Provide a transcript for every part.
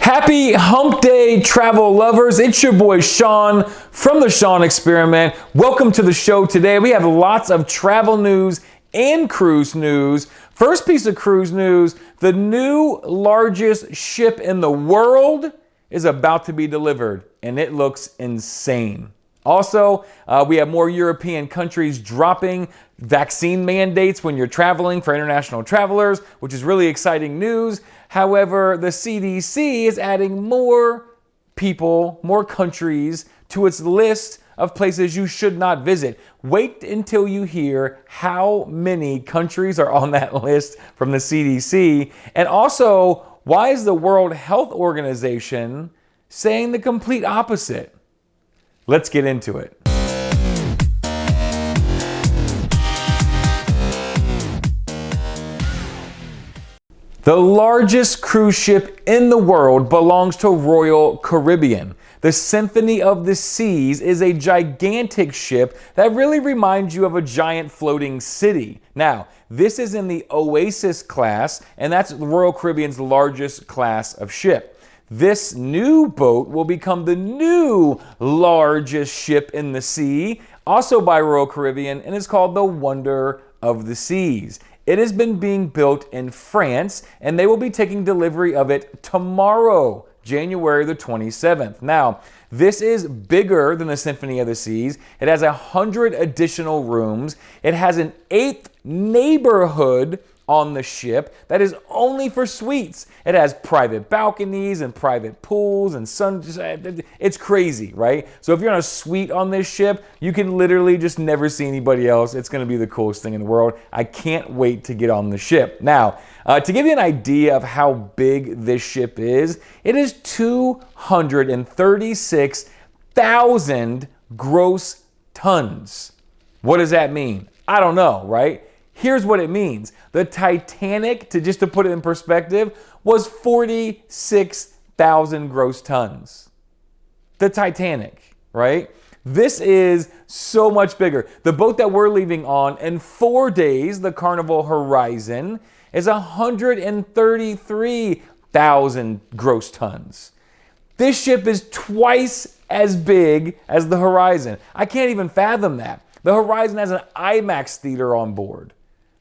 Happy Hump Day, travel lovers. It's your boy Sean from the Sean Experiment. Welcome to the show today. We have lots of travel news and cruise news. First piece of cruise news, the new largest ship in the world is about to be delivered, and it looks insane. Also, we have more European countries dropping vaccine mandates when you're traveling for international travelers, which is really exciting news. However, the CDC is adding more people, more countries to its list of places you should not visit. Wait until you hear how many countries are on that list from the CDC. And also, why is the World Health Organization saying the complete opposite? Let's get into it. The largest cruise ship in the world belongs to Royal Caribbean. The Symphony of the Seas is a gigantic ship that really reminds you of a giant floating city. Now, this is in the Oasis class, and that's Royal Caribbean's largest class of ship. This new boat will become the new largest ship in the sea, also by Royal Caribbean, and is called the Wonder of the Seas. It has been being built in France, and they will be taking delivery of it tomorrow, January the 27th. Now, this is bigger than the Symphony of the Seas. It has 100 additional rooms. It has an 8th neighborhood on the ship that is only for suites. It has private balconies and private pools and it's crazy, right? So if you're on a suite on this ship, you can literally just never see anybody else. It's going to be the coolest thing in the world. I can't wait to get on the ship. Now, to give you an idea of how big this ship is, it is 236,000 gross tons. What does that mean? I don't know, right? Here's what it means. The Titanic, just to put it in perspective, was 46,000 gross tons. The Titanic, right? This is so much bigger. The boat that we're leaving on in 4 days, the Carnival Horizon, is 133,000 gross tons. This ship is twice as big as the Horizon. I can't even fathom that. The Horizon has an IMAX theater on board.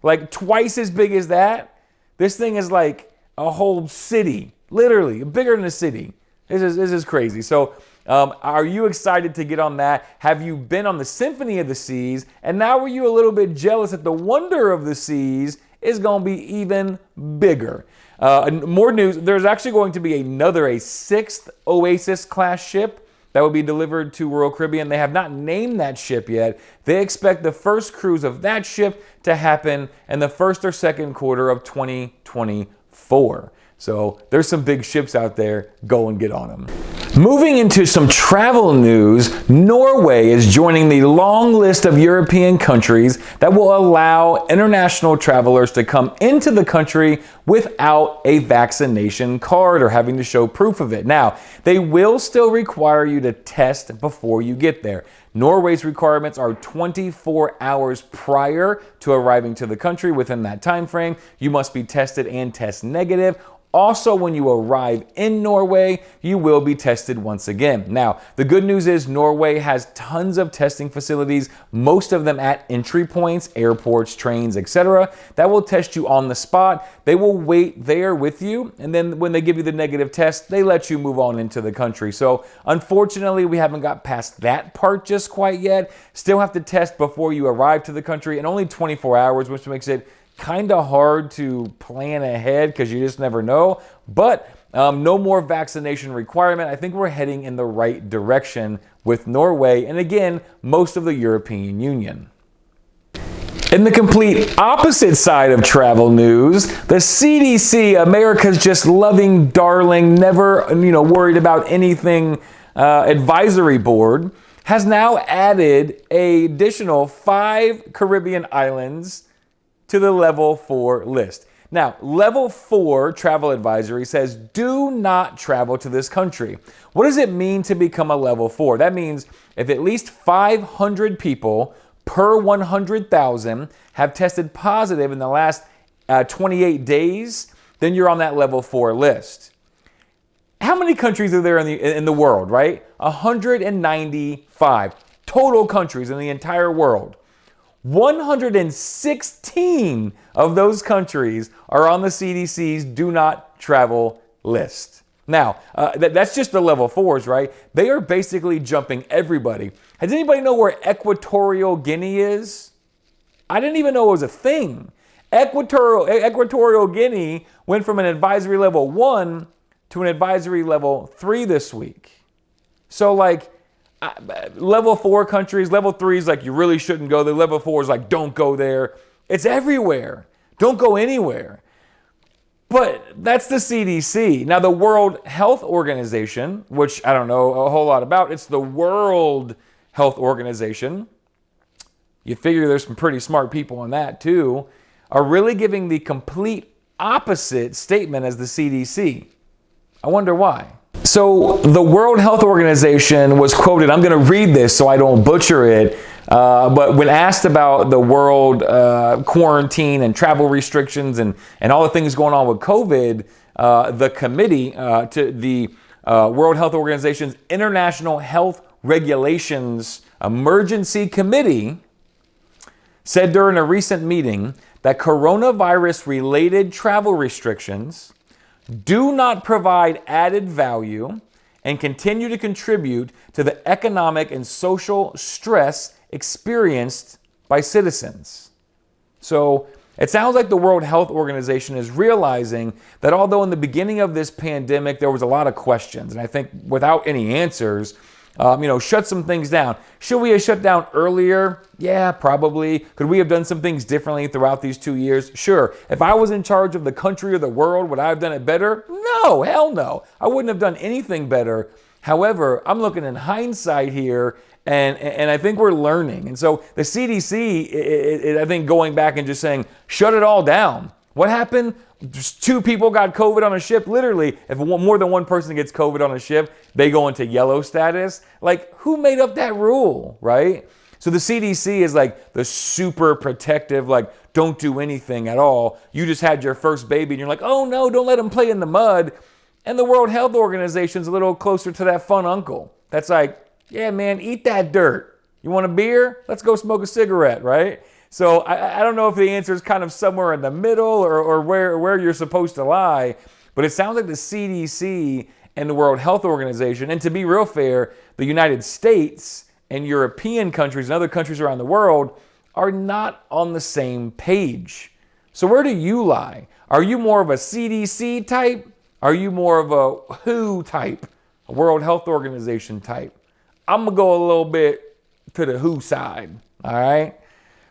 Like twice as big as that. This thing is like a whole city, literally bigger than a city. This is crazy. So are you excited to get on that? Have you been on the Symphony of the Seas? And now are you a little bit jealous that the Wonder of the Seas is going to be even bigger? And more news, there's actually going to be a 6th Oasis class ship that will be delivered to Royal Caribbean. They have not named that ship yet. They expect the first cruise of that ship to happen in the first or second quarter of 2024. So there's some big ships out there. Go and get on them. Moving into some travel news, Norway is joining the long list of European countries that will allow international travelers to come into the country without a vaccination card or having to show proof of it. Now, they will still require you to test before you get there. Norway's requirements are 24 hours prior to arriving to the country. Within that time frame, you must be tested and test negative. Also, when you arrive in Norway, you will be tested once again. Now, the good news is Norway has tons of testing facilities, most of them at entry points, airports, trains, etc. that will test you on the spot. They will wait there with you, and then when they give you the negative test, they let you move on into the country. So, unfortunately, we haven't got past that part just quite yet. Still have to test before you arrive to the country, and only 24 hours, which makes it kind of hard to plan ahead because you just never know. But no more vaccination requirement. I think we're heading in the right direction with Norway and again, most of the European Union. In the complete opposite side of travel news, the CDC, America's just loving darling, never worried about anything advisory board, has now added an additional 5 Caribbean islands to the level 4 list. Now, level 4 travel advisory says do not travel to this country. What does it mean to become a level 4? That means if at least 500 people per 100,000 have tested positive in the last 28 days, then you're on that level 4 list. how many countries are there in the world, right? 195 total countries in the entire world. 116 of those countries are on the CDC's do not travel list. Now, that's just the level 4s, right? They are basically jumping everybody. Does anybody know where Equatorial Guinea is? I didn't even know it was a thing. Equatorial Guinea went from an advisory level 1 to an advisory level 3 this week. So like level 4 countries, level 3 is like you really shouldn't go there. Level 4 is like don't go there. It's everywhere. Don't go anywhere. But that's the CDC. Now the World Health Organization, which I don't know a whole lot about, it's the World Health Organization. You figure there's some pretty smart people on that too, are really giving the complete opposite statement as the CDC. I wonder why. So the World Health Organization was quoted, I'm going to read this so I don't butcher it, but when asked about the world quarantine and travel restrictions and all the things going on with COVID, the committee to the World Health Organization's International Health Regulations Emergency Committee said during a recent meeting that coronavirus-related travel restrictions do not provide added value and continue to contribute to the economic and social stress experienced by citizens. So it sounds like the World Health Organization is realizing that although in the beginning of this pandemic there was a lot of questions, and I think without any answers, shut some things down. Should we have shut down earlier? Yeah, probably. Could we have done some things differently throughout these 2 years? Sure. If I was in charge of the country or the world, would I have done it better? No, hell no. I wouldn't have done anything better. However, I'm looking in hindsight here, and I think we're learning. And so the CDC, I think going back and just saying, shut it all down. What happened? Just 2 people got COVID on a ship. Literally, if more than one person gets COVID on a ship, they go into yellow status. Like, who made up that rule, right? So the CDC is like the super protective, like, don't do anything at all. You just had your first baby and you're like, oh no, don't let him play in the mud. And the World Health Organization's a little closer to that fun uncle. That's like, yeah, man, eat that dirt. You want a beer? Let's go smoke a cigarette, right? So I don't know if the answer is kind of somewhere in the middle or where you're supposed to lie, but it sounds like the CDC and the World Health Organization, and to be real fair, the United States and European countries and other countries around the world are not on the same page. So where do you lie? Are you more of a CDC type? Are you more of a WHO type? A World Health Organization type? I'm going to go a little bit to the WHO side, all right?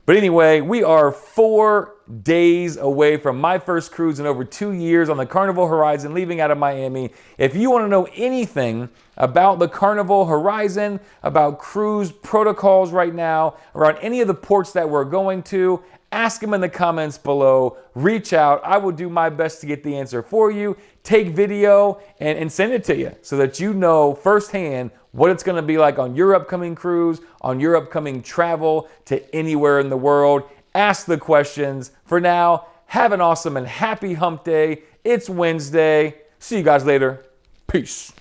But anyway, we are 4 days away from my first cruise in over 2 years on the Carnival Horizon, leaving out of Miami. If you want to know anything about the Carnival Horizon, about cruise protocols right now, around any of the ports that we're going to, ask them in the comments below. Reach out. I will do my best to get the answer for you. Take video and send it to you so that you know firsthand what it's going to be like on your upcoming cruise, on your upcoming travel to anywhere in the world. Ask the questions. For now, have an awesome and happy hump day. It's Wednesday. See you guys later. Peace.